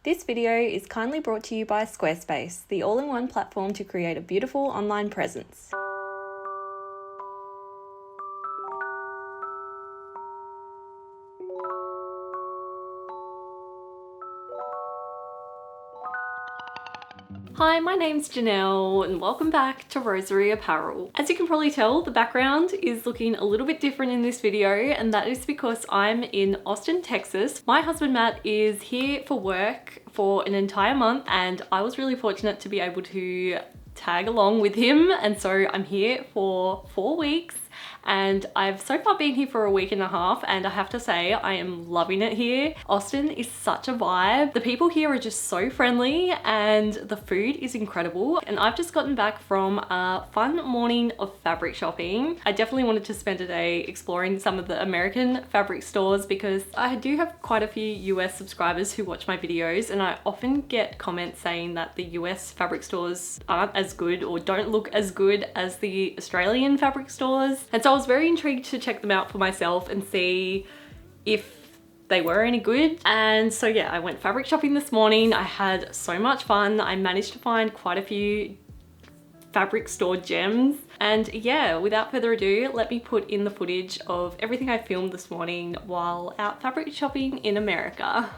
This video is kindly brought to you by Squarespace, the all-in-one platform to create a beautiful online presence. Hi, my name's Janelle and welcome back to Rosery Apparel. As you can probably tell, the background is looking a little bit different in this video, and that is because I'm in Austin, Texas. My husband Matt is here for work for an entire month, and I was really fortunate to be able to tag along with him, and so I'm here for 4 weeks. And I've so far been here for a week and a half, and I have to say I am loving it here. Austin is such a vibe. The people here are just so friendly and the food is incredible. And I've just gotten back from a fun morning of fabric shopping. I definitely wanted to spend a day exploring some of the American fabric stores because I do have quite a few US subscribers who watch my videos, and I often get comments saying that the US fabric stores aren't as good or don't look as good as the Australian fabric stores. And so I was very intrigued to check them out for myself and see if they were any good. And so yeah, I went fabric shopping this morning. I had so much fun. I managed to find quite a few fabric store gems. And yeah, without further ado, let me put in the footage of everything I filmed this morning while out fabric shopping in America.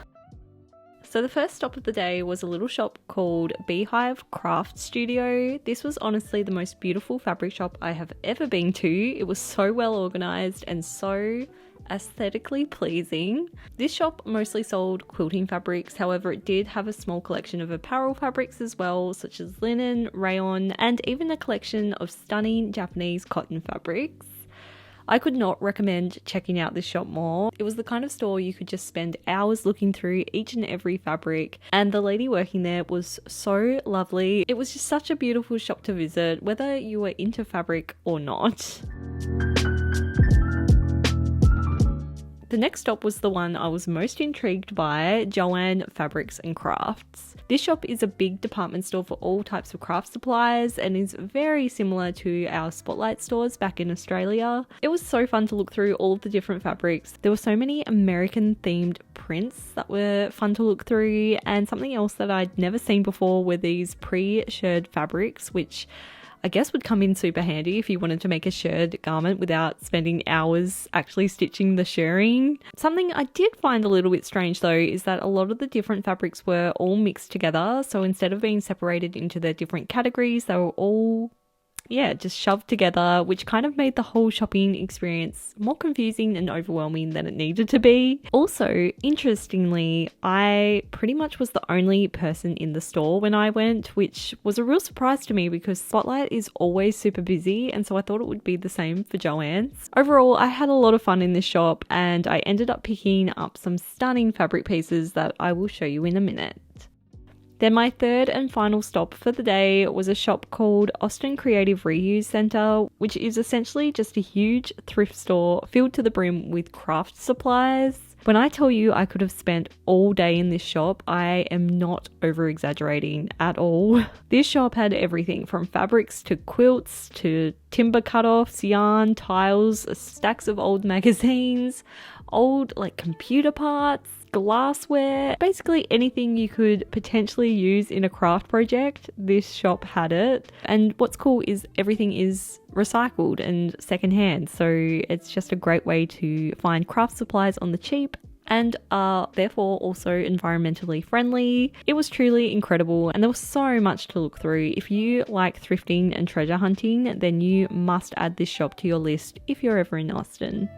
So the first stop of the day was a little shop called Beehive Craft Studio. This was honestly the most beautiful fabric shop I have ever been to. It was so well organized and so aesthetically pleasing. This shop mostly sold quilting fabrics, however it did have a small collection of apparel fabrics as well, such as linen, rayon, and even a collection of stunning Japanese cotton fabrics. I could not recommend checking out this shop more. It was the kind of store you could just spend hours looking through each and every fabric, and the lady working there was so lovely. It was just such a beautiful shop to visit, whether you were into fabric or not. The next stop was the one I was most intrigued by, Joanns Fabrics and Crafts. This shop is a big department store for all types of craft supplies and is very similar to our Spotlight stores back in Australia. It was so fun to look through all of the different fabrics. There were so many American themed prints that were fun to look through, and something else that I'd never seen before were these pre-shirred fabrics, which I guess would come in super handy if you wanted to make a shirred garment without spending hours actually stitching the shirring. Something I did find a little bit strange though is that a lot of the different fabrics were all mixed together. So instead of being separated into their different categories, they were all just shoved together, which kind of made the whole shopping experience more confusing and overwhelming than it needed to be. Also, interestingly, I pretty much was the only person in the store when I went, which was a real surprise to me because Spotlight is always super busy, and so I thought it would be the same for Joanns. Overall, I had a lot of fun in this shop, and I ended up picking up some stunning fabric pieces that I will show you in a minute. Then my third and final stop for the day was a shop called Austin Creative Reuse Center, which is essentially just a huge thrift store filled to the brim with craft supplies. When I tell you I could have spent all day in this shop, I am not over-exaggerating at all. This shop had everything from fabrics to quilts to timber cut-offs, yarn, tiles, stacks of old magazines, old computer parts, glassware, basically anything you could potentially use in a craft project. This shop had it. And what's cool is everything is recycled and secondhand, so it's just a great way to find craft supplies on the cheap and are therefore also environmentally friendly. It was truly incredible, and there was so much to look through. If you like thrifting and treasure hunting, then you must add this shop to your list if you're ever in Austin.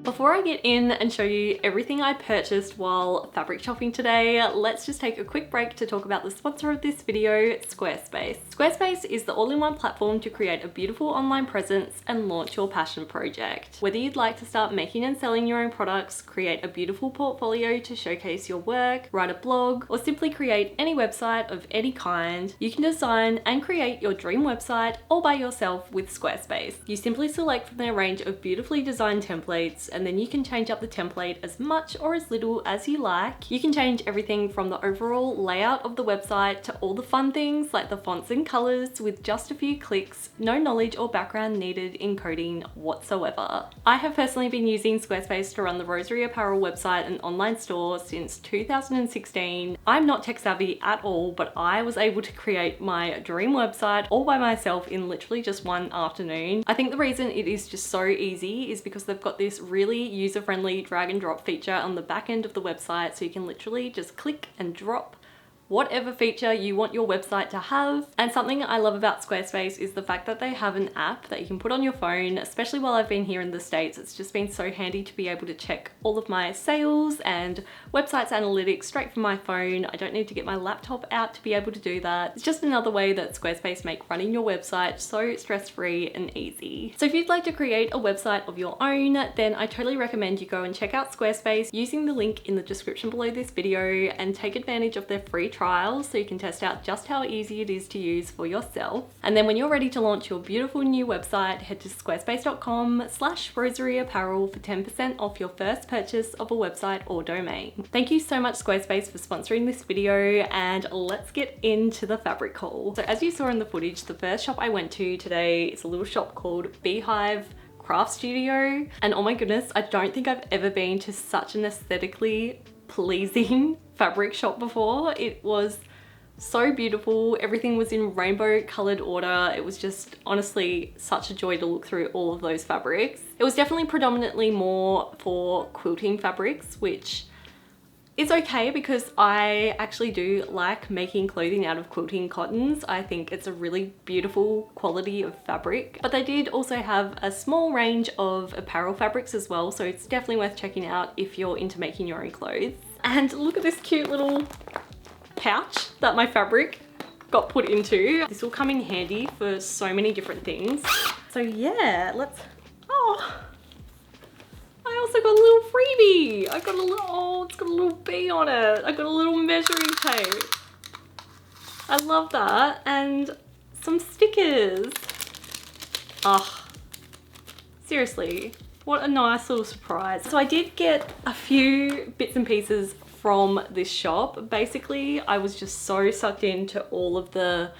Before I get in and show you everything I purchased while fabric shopping today, let's just take a quick break to talk about the sponsor of this video, Squarespace. Squarespace is the all-in-one platform to create a beautiful online presence and launch your passion project. Whether you'd like to start making and selling your own products, create a beautiful portfolio to showcase your work, write a blog, or simply create any website of any kind, you can design and create your dream website all by yourself with Squarespace. You simply select from their range of beautifully designed templates, and then then you can change up the template as much or as little as you like. You can change everything from the overall layout of the website to all the fun things like the fonts and colors with just a few clicks, no knowledge or background needed in coding whatsoever. I have personally been using Squarespace to run the Rosery Apparel website and online store since 2016. I'm not tech savvy at all, but I was able to create my dream website all by myself in literally just one afternoon. I think the reason it is just so easy is because they've got this really user-friendly drag and drop feature on the back end of the website, so you can literally just click and drop whatever feature you want your website to have. And something I love about Squarespace is the fact that they have an app that you can put on your phone, especially while I've been here in the States. It's just been so handy to be able to check all of my sales and websites analytics straight from my phone. I don't need to get my laptop out to be able to do that. It's just another way that Squarespace make running your website so stress-free and easy. So if you'd like to create a website of your own, then I totally recommend you go and check out Squarespace using the link in the description below this video and take advantage of their free trial so you can test out just how easy it is to use for yourself. And then when you're ready to launch your beautiful new website, head to squarespace.com/roseryapparel for 10% off your first purchase of a website or domain. Thank you so much Squarespace for sponsoring this video, and let's get into the fabric haul. So as you saw in the footage, the first shop I went to today is a little shop called Beehive Craft Studio, and oh my goodness, I don't think I've ever been to such an aesthetically pleasing fabric shop before. It was so beautiful. Everything was in rainbow colored order. It was just honestly such a joy to look through all of those fabrics. It was definitely predominantly more for quilting fabrics, which is okay because I actually do like making clothing out of quilting cottons. I think it's a really beautiful quality of fabric. But they did also have a small range of apparel fabrics as well, so it's definitely worth checking out if you're into making your own clothes. And look at this cute little pouch that my fabric got put into. This will come in handy for so many different things. So yeah, let's, oh, I also got a little freebie. I got a little, oh, it's got a little bee on it. I got a little measuring tape. I love that. And some stickers. Oh, seriously, what a nice little surprise. So I did get a few bits and pieces from this shop. Basically, I was just so sucked into all of the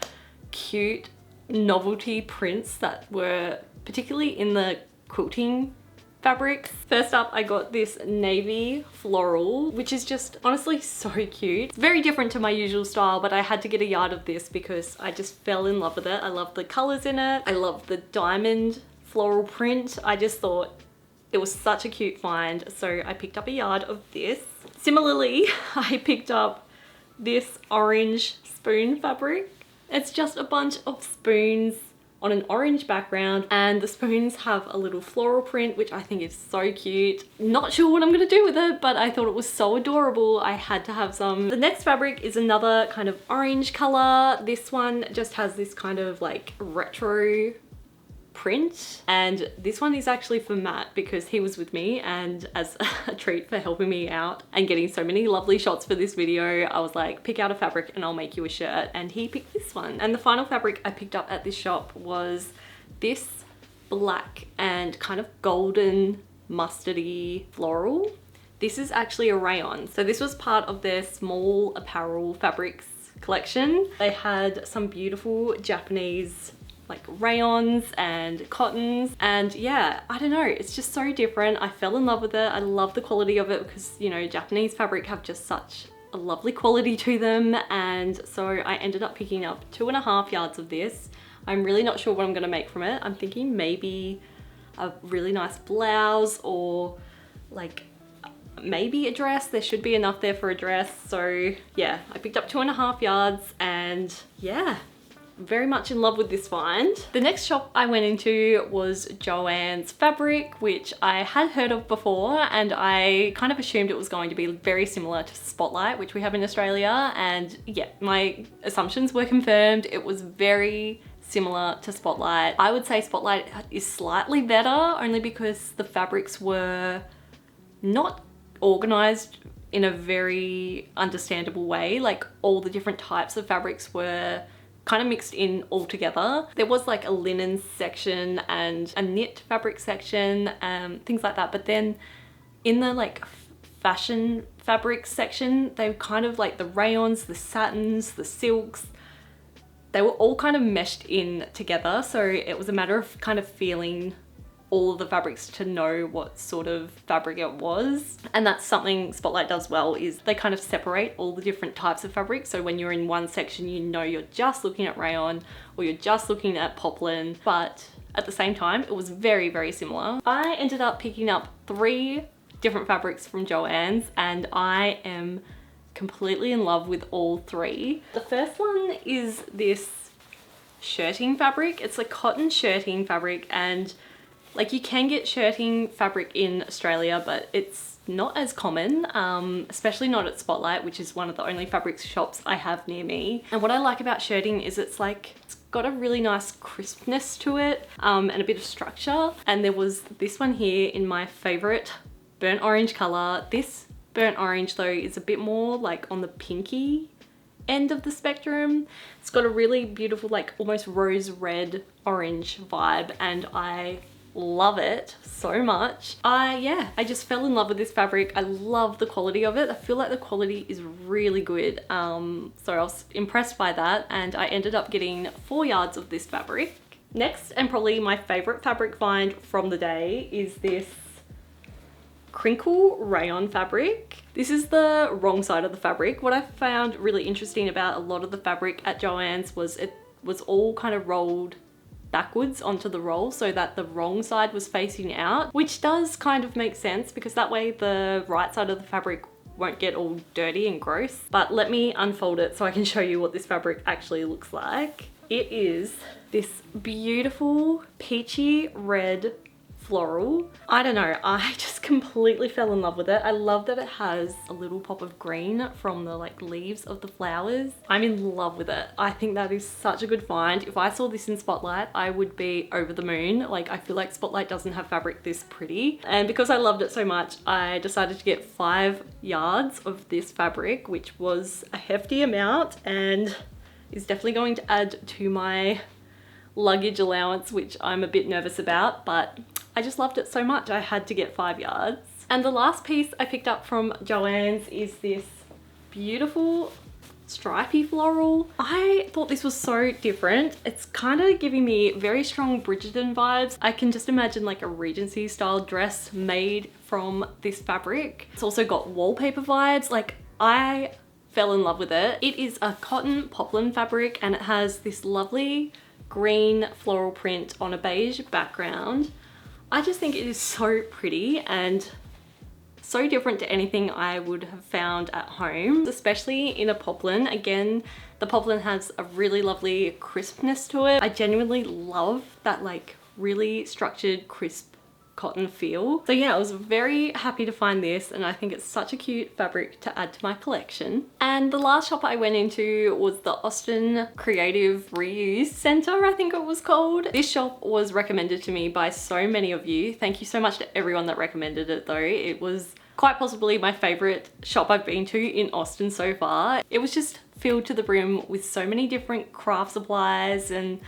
cute novelty prints that were particularly in the quilting fabrics. First up, I got this navy floral, which is just honestly so cute. It's very different to my usual style, but I had to get a yard of this because I just fell in love with it. I love the colors in it. I love the diamond floral print. I just thought it was such a cute find, so I picked up a yard of this. Similarly, I picked up this orange spoon fabric. It's just a bunch of spoons on an orange background, and the spoons have a little floral print, which I think is so cute. Not sure what I'm gonna do with it, but I thought it was so adorable. I had to have some. The next fabric is another kind of orange color. This one just has this kind of like retro print, and this one is actually for Matt because he was with me, and as a treat for helping me out and getting so many lovely shots for this video, I was like, pick out a fabric and I'll make you a shirt, and he picked this one. And the final fabric I picked up at this shop was this black and kind of golden mustardy floral. This is actually a rayon, so this was part of their small apparel fabrics collection. They had some beautiful Japanese like rayons and cottons, and yeah, I don't know, it's just so different. I fell in love with it. I love the quality of it because, you know, Japanese fabric have just such a lovely quality to them, and so I ended up picking up 2.5 yards of this. I'm really not sure what I'm gonna make from it. I'm thinking maybe a really nice blouse or like maybe a dress. There should be enough there for a dress. So yeah, I picked up 2.5 yards, and yeah, very much in love with this find. The next shop I went into was Joanns Fabric, which I had heard of before, and I kind of assumed it was going to be very similar to Spotlight, which we have in Australia, and yeah, my assumptions were confirmed. It was very similar to Spotlight. I would say Spotlight is slightly better only because the fabrics were not organized in a very understandable way. Like all the different types of fabrics were kind of mixed in all together. There was like a linen section and a knit fabric section, things like that. But then In the like fashion fabrics section, they were kind of like the rayons, the satins, the silks, they were all kind of meshed in together. So it was a matter of kind of feeling all of the fabrics to know what sort of fabric it was. And that's something Spotlight does well, is they kind of separate all the different types of fabric. So when you're in one section, you know you're just looking at rayon or you're just looking at poplin, but at the same time, it was very, very similar. I ended up picking up 3 different fabrics from Joann's and I am completely in love with all 3. The first one is this shirting fabric. It's a cotton shirting fabric, and like you can get shirting fabric in Australia, but it's not as common, especially not at Spotlight, which is one of the only fabrics shops I have near me. And what I like about shirting is it's got a really nice crispness to it, and a bit of structure. And there was this one here in my favorite burnt orange color. This burnt orange though is a bit more like on the pinky end of the spectrum. It's got a really beautiful, like almost rose red orange vibe, and I love it so much. I just fell in love with this fabric. I love the quality of it. I feel like the quality is really good. So I was impressed by that, and I ended up getting 4 yards of this fabric. Next, and probably my favorite fabric find from the day, is this crinkle rayon fabric. This is the wrong side of the fabric. What I found really interesting about a lot of the fabric at Joann's was it was all kind of rolled backwards onto the roll so that the wrong side was facing out, which does kind of make sense because that way the right side of the fabric won't get all dirty and gross. But let me unfold it so I can show you what this fabric actually looks like. It is this beautiful peachy red floral. I don't know, I just completely fell in love with it. I love that it has a little pop of green from the like leaves of the flowers. I'm in love with it. I think that is such a good find. If I saw this in Spotlight, I would be over the moon. Like, I feel like Spotlight doesn't have fabric this pretty. And because I loved it so much, I decided to get 5 yards of this fabric, which was a hefty amount and is definitely going to add to my luggage allowance, which I'm a bit nervous about, but I just loved it so much I had to get 5 yards. And the last piece I picked up from Joann's is this beautiful stripy floral. I thought this was so different. It's kind of giving me very strong Bridgerton vibes. I can just imagine like a Regency style dress made from this fabric. It's also got wallpaper vibes. Like, I fell in love with it. It is a cotton poplin fabric and it has this lovely green floral print on a beige background. I just think it is so pretty and so different to anything I would have found at home, especially in a poplin. Again, the poplin has a really lovely crispness to it. I genuinely love that like really structured, crisp cotton feel. So yeah, I was very happy to find this and I think it's such a cute fabric to add to my collection. And the last shop I went into was the Austin Creative Reuse Center, I think it was called. This shop was recommended to me by so many of you. Thank you so much to everyone that recommended it though. It was quite possibly my favorite shop I've been to in Austin so far. It was just filled to the brim with so many different craft supplies and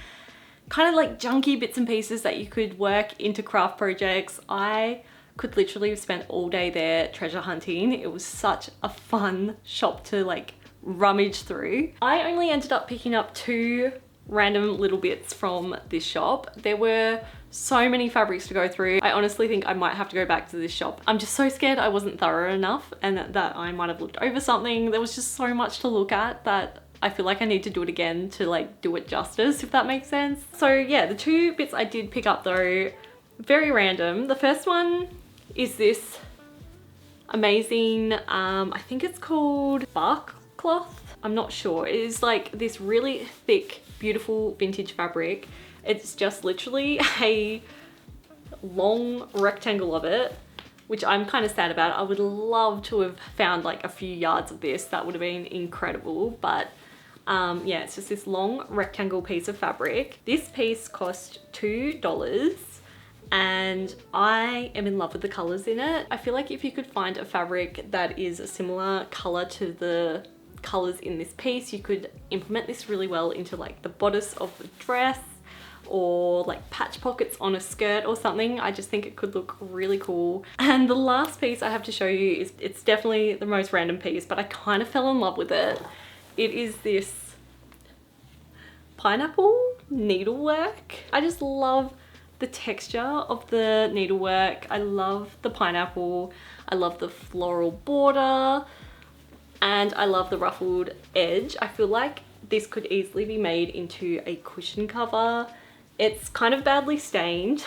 kind of like junky bits and pieces that you could work into craft projects. I could literally have spent all day there treasure hunting. It was such a fun shop to like rummage through. I only ended up picking up 2 random little bits from this shop. There were so many fabrics to go through. I honestly think I might have to go back to this shop. I'm just so scared I wasn't thorough enough and that I might have looked over something. There was just so much to look at that I feel like I need to do it again to like do it justice, if that makes sense. So yeah, the 2 bits I did pick up though, very random. The first one is this amazing, I think it's called bark cloth. I'm not sure. It is like this really thick, beautiful vintage fabric. It's just literally a long rectangle of it, which I'm kind of sad about. I would love to have found like a few yards of this. That would have been incredible, but yeah, it's just this long rectangle piece of fabric. This piece cost $2 and I am in love with the colors in it. I feel like if you could find a fabric that is a similar color to the colors in this piece, you could implement this really well into like the bodice of the dress or like patch pockets on a skirt or something. I just think it could look really cool. And the last piece I have to show you is, it's definitely the most random piece, but I kind of fell in love with it. It is this pineapple needlework. I just love the texture of the needlework. I love the pineapple. I love the floral border, and I love the ruffled edge. I feel like this could easily be made into a cushion cover. It's kind of badly stained,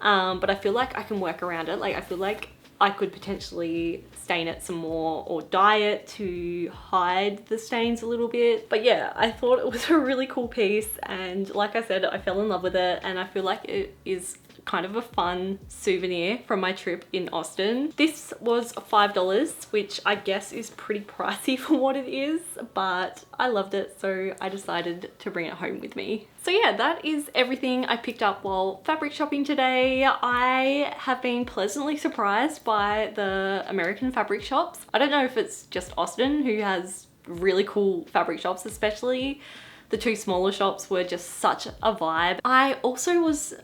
but I feel like I can work around it. Like, I feel like I could potentially stain it some more or dye it to hide the stains a little bit. But yeah, I thought it was a really cool piece, and like I said, I fell in love with it, and I feel like it is kind of a fun souvenir from my trip in Austin. This was $5, which I guess is pretty pricey for what it is, but I loved it, so I decided to bring it home with me. So yeah, that is everything I picked up while fabric shopping today. I have been pleasantly surprised by the American fabric shops. I don't know if it's just Austin who has really cool fabric shops, especially the two smaller shops were just such a vibe. I also was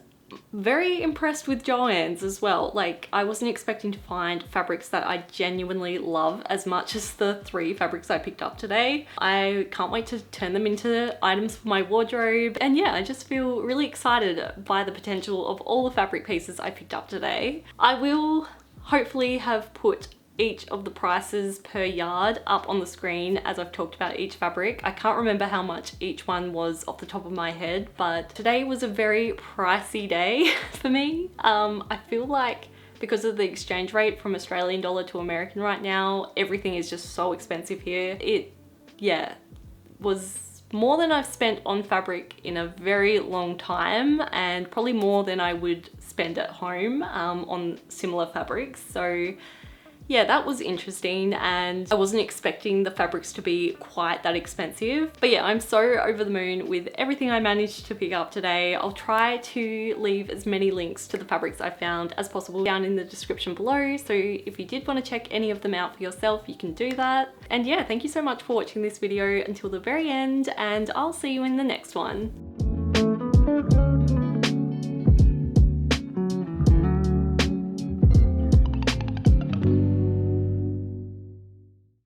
very impressed with Joann's as well. Like, I wasn't expecting to find fabrics that I genuinely love as much as the 3 fabrics I picked up today. I can't wait to turn them into items for my wardrobe. And yeah, I just feel really excited by the potential of all the fabric pieces I picked up today. I will hopefully have put each of the prices per yard up on the screen as I've talked about each fabric. I can't remember how much each one was off the top of my head, but today was a very pricey day for me. I feel like because of the exchange rate from Australian dollar to American right now, everything is just so expensive here. It, yeah, was more than I've spent on fabric in a very long time, and probably more than I would spend at home on similar fabrics. So yeah, that was interesting, and I wasn't expecting the fabrics to be quite that expensive. But yeah, I'm so over the moon with everything I managed to pick up today. I'll try to leave as many links to the fabrics I found as possible down in the description below. So if you did want to check any of them out for yourself, you can do that. And yeah, thank you so much for watching this video until the very end, and I'll see you in the next one.